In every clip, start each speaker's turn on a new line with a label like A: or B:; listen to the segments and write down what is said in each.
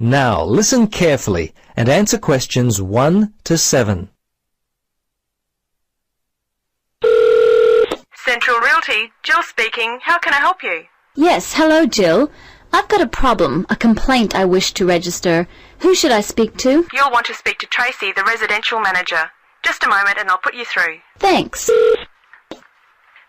A: Now listen carefully and answer questions 1 to 7.
B: Central Realty, Jill speaking. How can I help you?
C: Yes, hello Jill. I've got a problem, a complaint I wish to register. Who should I speak to?
B: You'll want to speak to Tracy, the residential manager. Just a moment and I'll put you through.
C: Thanks.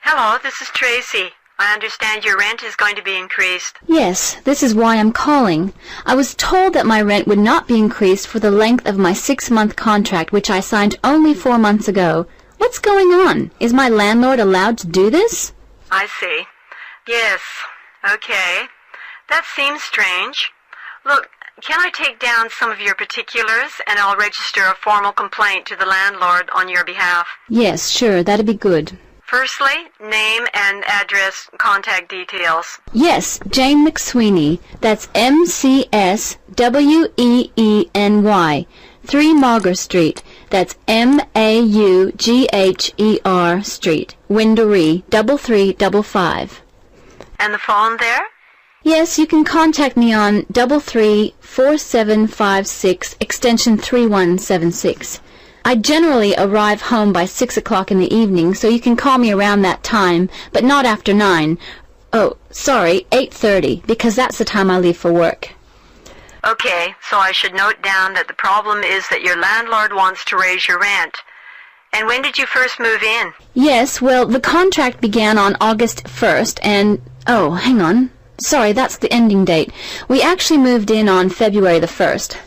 B: Hello, this is Tracy. I understand your rent is going to be increased.
C: Yes, this is why I'm calling. I was told that my rent would not be increased for the length of my 6-month contract, which I signed only 4 months ago. What's going on? Is my landlord allowed to do this?
B: I see. Yes. Okay. That seems strange. Look, can I take down some of your particulars and I'll register a formal complaint to the landlord on your behalf?
C: Yes, sure, that'd be good.
B: Firstly, name and address, contact details.
C: Yes, Jane McSweeney. That's McSweeny. 3 Mauger Street. That's Maugher Street. Winderee, 3355.
B: And the phone there?
C: Yes, you can contact me on 334756 extension 3176. I generally arrive home by 6 o'clock in the evening, so you can call me around that time, but not after 9. Oh, sorry, 8:30, because that's the time I leave for work.
B: Okay, so I should note down that the problem is that your landlord wants to raise your rent. And when did you first move in?
C: Yes, well, the contract began on August 1st, and... oh, hang on. Sorry, that's the ending date. We actually moved in on February the 1st.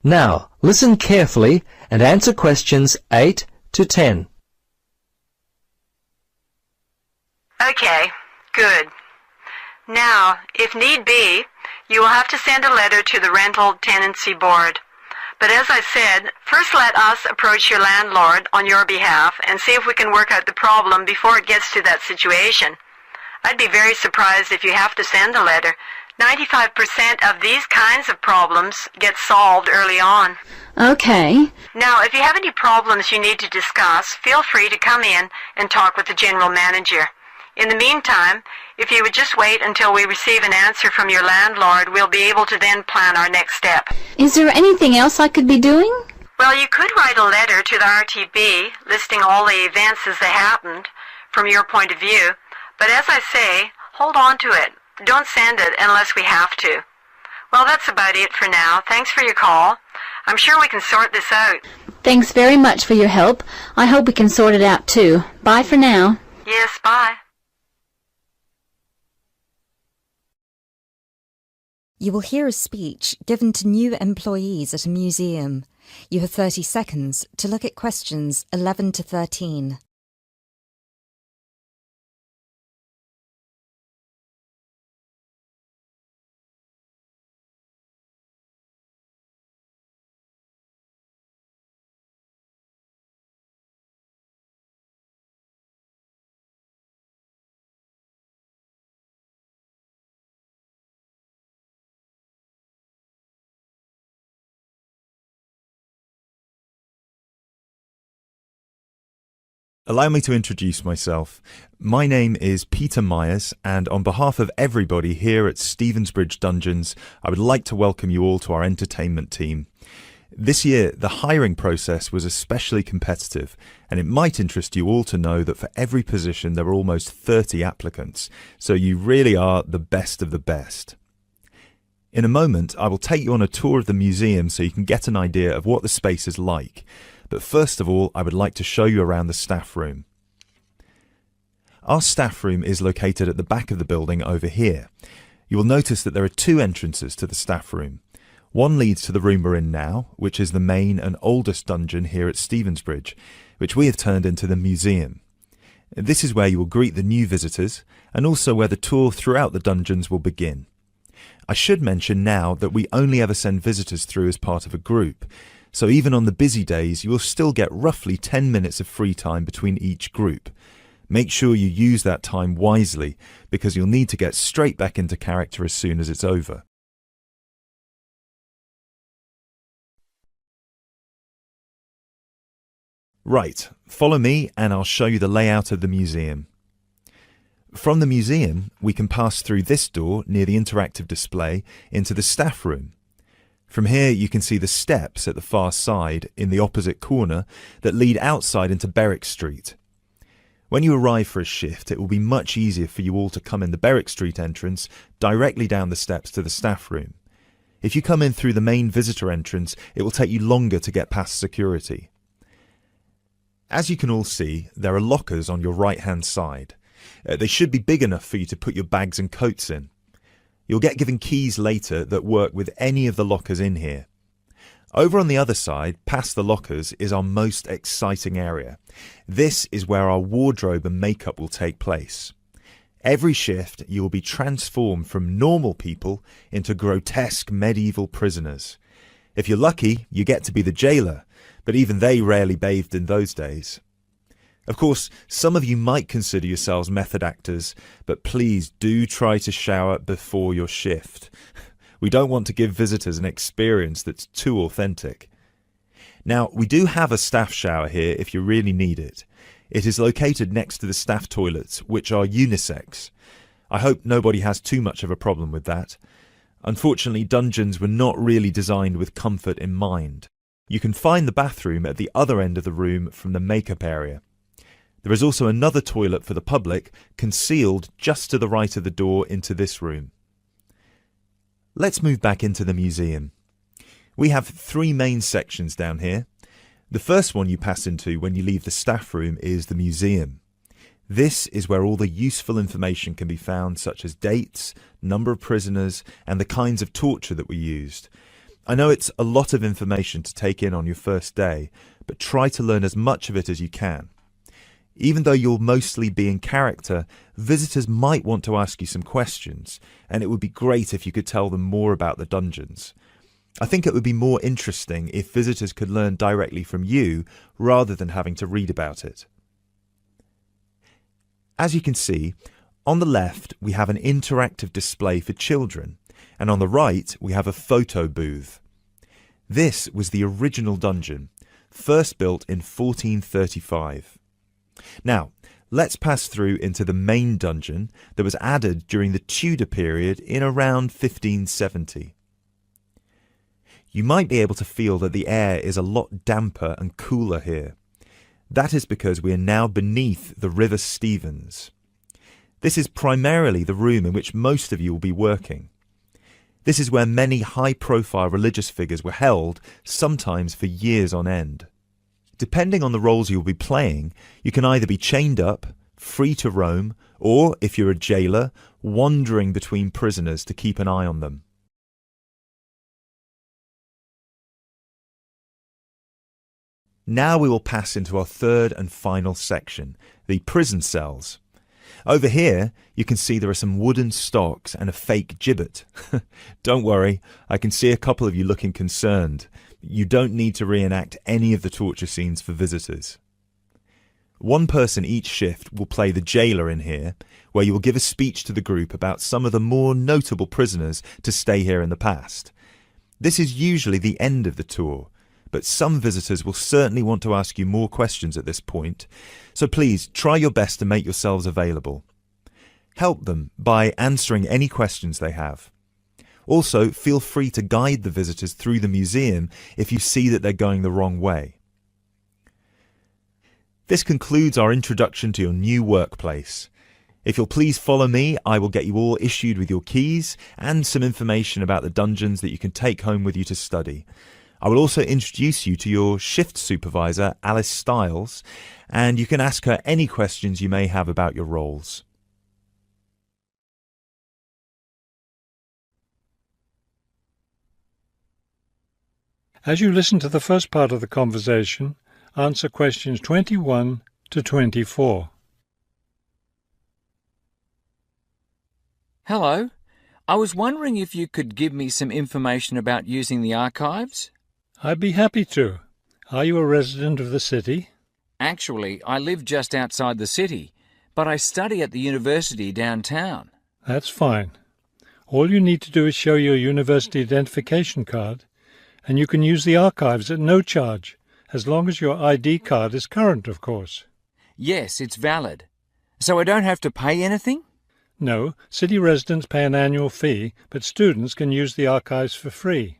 A: Now listen carefully and answer questions 8 to 10.
B: Okay, good. Now, if need be, you will have to send a letter to the Rental Tenancy Board. But as I said, first let us approach your landlord on your behalf and see if we can work out the problem before it gets to that situation. I'd be very surprised if you have to send a letter. 95% of these kinds of problems get solved early on.
C: Okay.
B: Now, if you have any problems you need to discuss, feel free to come in and talk with the general manager. In the meantime, if you would just wait until we receive an answer from your landlord, we'll be able to then plan our next step.
C: Is there anything else I could be doing?
B: Well, you could write a letter to the RTB listing all the events as they happened from your point of view. But as I say, hold on to it. Don't send it unless we have to. Well, that's about it for now. Thanks for your call. I'm sure we can sort this out.
C: Thanks very much for your help. I hope we can sort it out too. Bye for now.
B: Yes, bye.
D: You will hear a speech given to new employees at a museum. You have 30 seconds to look at questions 11 to 13.
E: Allow me to introduce myself. My name is Peter Myers, and on behalf of everybody here at Stevensbridge Dungeons, I would like to welcome you all to our entertainment team. This year, the hiring process was especially competitive, and it might interest you all to know that for every position there were almost 30 applicants, so you really are the best of the best. In a moment, I will take you on a tour of the museum so you can get an idea of what the space is like. But first of all, I would like to show you around the staff room. Our staff room is located at the back of the building over here. You will notice that there are 2 entrances to the staff room. One leads to the room we're in now, which is the main and oldest dungeon here at Stevensbridge, which we have turned into the museum. This is where you will greet the new visitors, and also where the tour throughout the dungeons will begin. I should mention now that we only ever send visitors through as part of a group, so even on the busy days you will still get roughly 10 minutes of free time between each group. Make sure you use that time wisely, because you'll need to get straight back into character as soon as it's over. Right, follow me and I'll show you the layout of the museum. From the museum, we can pass through this door near the interactive display into the staff room. From here you can see the steps at the far side in the opposite corner that lead outside into Berwick Street. When you arrive for a shift, it will be much easier for you all to come in the Berwick Street entrance directly down the steps to the staff room. If you come in through the main visitor entrance, it will take you longer to get past security. As you can all see, there are lockers on your right-hand side. They should be big enough for you to put your bags and coats in. You'll get given keys later that work with any of the lockers in here. Over on the other side, past the lockers, is our most exciting area. This is where our wardrobe and makeup will take place. Every shift, you will be transformed from normal people into grotesque medieval prisoners. If you're lucky, you get to be the jailer, but even they rarely bathed in those days. Of course, some of you might consider yourselves method actors, but please do try to shower before your shift. We don't want to give visitors an experience that's too authentic. Now, we do have a staff shower here if you really need it. It is located next to the staff toilets, which are unisex. I hope nobody has too much of a problem with that. Unfortunately, dungeons were not really designed with comfort in mind. You can find the bathroom at the other end of the room from the makeup area. There is also another toilet for the public, concealed just to the right of the door into this room. Let's move back into the museum. We have 3 main sections down here. The first one you pass into when you leave the staff room is the museum. This is where all the useful information can be found, such as dates, number of prisoners, and the kinds of torture that were used. I know it's a lot of information to take in on your first day, but try to learn as much of it as you can. Even though you'll mostly be in character, visitors might want to ask you some questions, and it would be great if you could tell them more about the dungeons. I think it would be more interesting if visitors could learn directly from you rather than having to read about it. As you can see, on the left we have an interactive display for children, and on the right we have a photo booth. This was the original dungeon, first built in 1435. Now, let's pass through into the main dungeon that was added during the Tudor period in around 1570. You might be able to feel that the air is a lot damper and cooler here. That is because we are now beneath the River Stevens. This is primarily the room in which most of you will be working. This is where many high-profile religious figures were held, sometimes for years on end. Depending on the roles you'll be playing, you can either be chained up, free to roam, or, if you're a jailer, wandering between prisoners to keep an eye on them. Now we will pass into our third and final section, the prison cells. Over here, you can see there are some wooden stocks and a fake gibbet. Don't worry, I can see a couple of you looking concerned. You don't need to reenact any of the torture scenes for visitors. One person each shift will play the jailer in here, where you will give a speech to the group about some of the more notable prisoners to stay here in the past. This is usually the end of the tour, but some visitors will certainly want to ask you more questions at this point, so please try your best to make yourselves available. Help them by answering any questions they have. Also, feel free to guide the visitors through the museum if you see that they're going the wrong way. This concludes our introduction to your new workplace. If you'll please follow me, I will get you all issued with your keys and some information about the dungeons that you can take home with you to study. I will also introduce you to your shift supervisor, Alice Stiles, and you can ask her any questions you may have about your roles.
F: As you listen to the first part of the conversation, answer questions 21 to 24.
G: Hello. I was wondering if you could give me some information about using the archives?
F: I'd be happy to. Are you a resident of the city?
G: Actually, I live just outside the city, but I study at the university downtown.
F: That's fine. All you need to do is show your university identification card, and you can use the archives at no charge, as long as your ID card is current, of course.
G: Yes, it's valid. So I don't have to pay anything?
F: No, city residents pay an annual fee, but students can use the archives for free.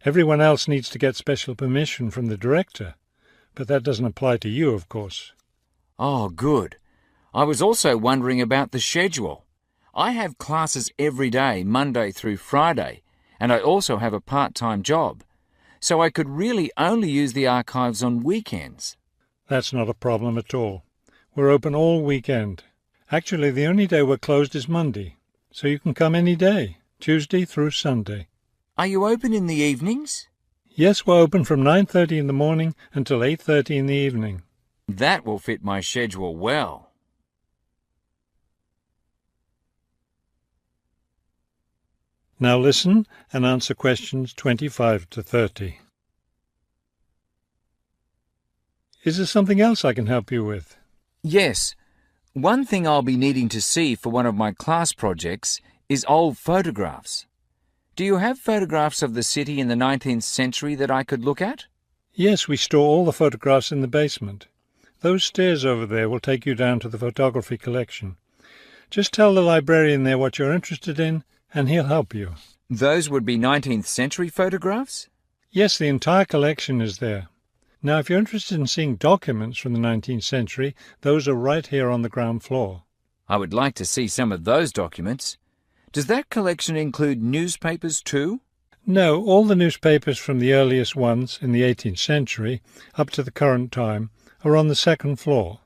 F: Everyone else needs to get special permission from the director, but that doesn't apply to you, of course.
G: Oh, good. I was also wondering about the schedule. I have classes every day, Monday through Friday, and I also have a part-time job, so I could really only use the archives on weekends.
F: That's not a problem at all. We're open all weekend. Actually, the only day we're closed is Monday, so you can come any day, Tuesday through Sunday.
G: Are you open in the evenings?
F: Yes, we're open from 9:30 in the morning until 8:30 in the evening.
G: That will fit my schedule well.
F: Now listen and answer questions 25 to 30. Is there something else I can help you with?
G: Yes. One thing I'll be needing to see for one of my class projects is old photographs. Do you have photographs of the city in the 19th century that I could look at?
F: Yes, we store all the photographs in the basement. Those stairs over there will take you down to the photography collection. Just tell the librarian there what you're interested in, and he'll help you.
G: Those would be 19th century photographs?
F: Yes, the entire collection is there. Now, if you're interested in seeing documents from the 19th century, those are right here on the ground floor.
G: I would like to see some of those documents. Does that collection include newspapers too?
F: No, all the newspapers from the earliest ones in the 18th century up to the current time are on the second floor.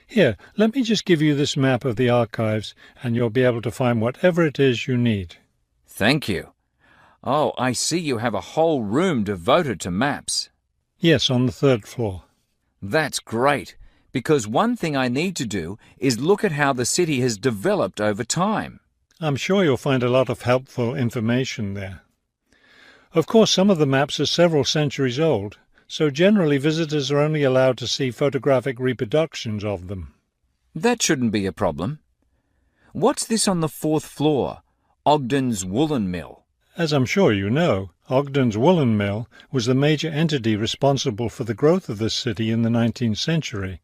F: Here, let me just give you this map of the archives, and you'll be able to find whatever it is you need.
G: Thank you. Oh, I see you have a whole room devoted to maps.
F: Yes, on the third floor.
G: That's great, because one thing I need to do is look at how the city has developed over time.
F: I'm sure you'll find a lot of helpful information there. Of course, some of the maps are several centuries old, so generally visitors are only allowed to see photographic reproductions of them.
G: That shouldn't be a problem. What's this on the fourth floor? Ogden's Woolen Mill.
F: As I'm sure you know, Ogden's Woolen Mill was the major entity responsible for the growth of this city in the 19th century.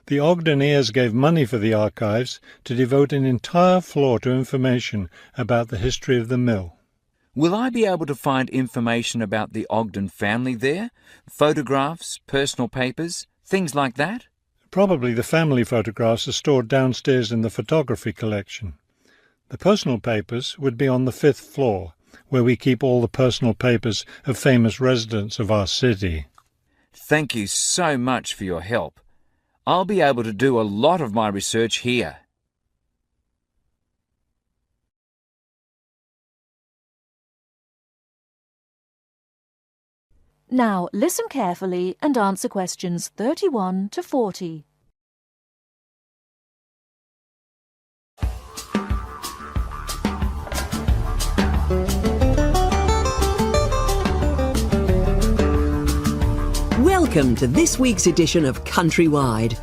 F: The Ogdeniers gave money for the archives to devote an entire floor to information about the history of the mill.
G: Will I be able to find information about the Ogden family there? Photographs, personal papers, things like that?
F: Probably the family photographs are stored downstairs in the photography collection. The personal papers would be on the fifth floor, where we keep all the personal papers of famous residents of our city.
G: Thank you so much for your help. I'll be able to do a lot of my research here.
H: Now listen carefully and answer questions 31 to 40.
I: Welcome to this week's edition of Countrywide.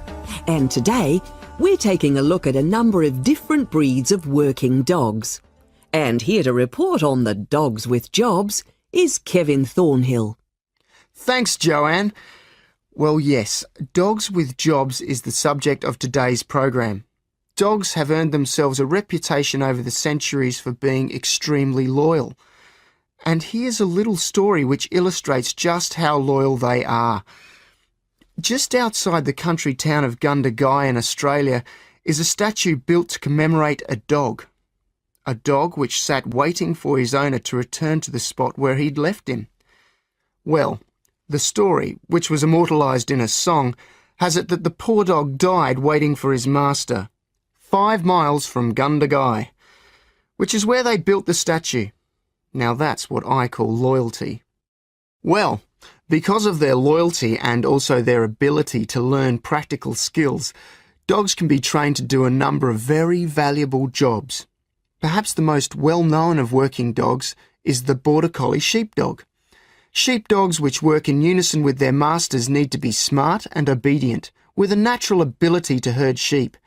I: And today, we're taking a look at a number of different breeds of working dogs. And here to report on the dogs with jobs is Kevin Thornhill.
J: Thanks, Joanne. Well, yes, dogs with jobs is the subject of today's program. Dogs have earned themselves a reputation over the centuries for being extremely loyal. And here's a little story which illustrates just how loyal they are. Just outside the country town of Gundagai in Australia is a statue built to commemorate a dog which sat waiting for his owner to return to the spot where he'd left him. Well, the story, which was immortalised in a song, has it that the poor dog died waiting for his master, 5 miles from Gundagai, which is where they built the statue. Now that's what I call loyalty. Well, because of their loyalty and also their ability to learn practical skills, dogs can be trained to do a number of very valuable jobs. Perhaps the most well-known of working dogs is the Border Collie sheepdog. Sheepdogs which work in unison with their masters need to be smart and obedient, with a natural ability to herd sheep.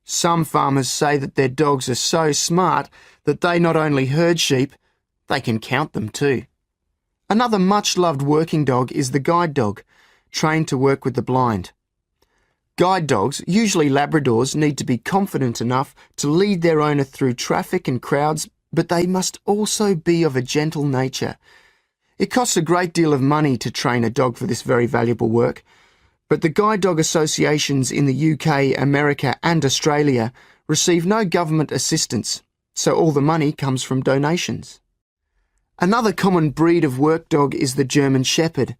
J: Some farmers say that their dogs are so smart that they not only herd sheep, they can count them too. Another much-loved working dog is the guide dog, trained to work with the blind. Guide dogs, usually Labradors, need to be confident enough to lead their owner through traffic and crowds, but they must also be of a gentle nature. It costs a great deal of money to train a dog for this very valuable work, but the guide dog associations in the UK, America and Australia receive no government assistance, so all the money comes from donations. Another common breed of work dog is the German Shepherd.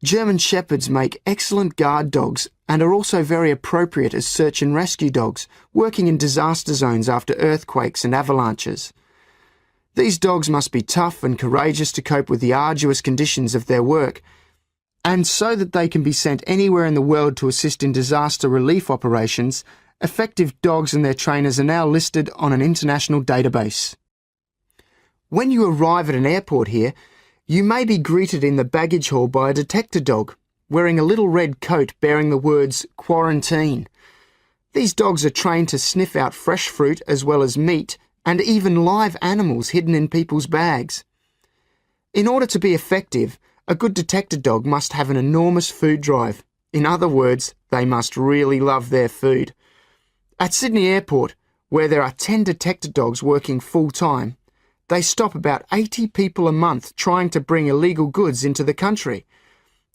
J: German Shepherds make excellent guard dogs and are also very appropriate as search and rescue dogs, working in disaster zones after earthquakes and avalanches. These dogs must be tough and courageous to cope with the arduous conditions of their work, and so that they can be sent anywhere in the world to assist in disaster relief operations, effective dogs and their trainers are now listed on an international database. When you arrive at an airport here, you may be greeted in the baggage hall by a detector dog, wearing a little red coat bearing the words "Quarantine." These dogs are trained to sniff out fresh fruit as well as meat and even live animals hidden in people's bags. In order to be effective, a good detector dog must have an enormous food drive. In other words, they must really love their food. At Sydney Airport, where there are 10 detector dogs working full-time, they stop about 80 people a month trying to bring illegal goods into the country.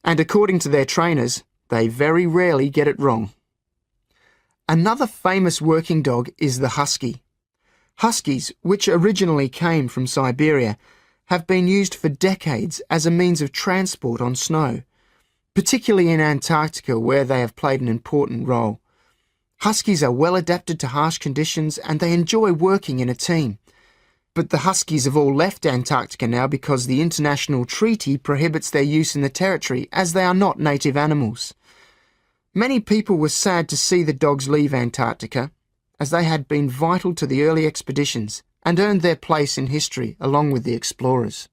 J: And according to their trainers, they very rarely get it wrong. Another famous working dog is the husky. Huskies, which originally came from Siberia, have been used for decades as a means of transport on snow, particularly in Antarctica where they have played an important role. Huskies are well adapted to harsh conditions and they enjoy working in a team. But the huskies have all left Antarctica now because the international treaty prohibits their use in the territory as they are not native animals. Many people were sad to see the dogs leave Antarctica, as they had been vital to the early expeditions and earned their place in history along with the explorers.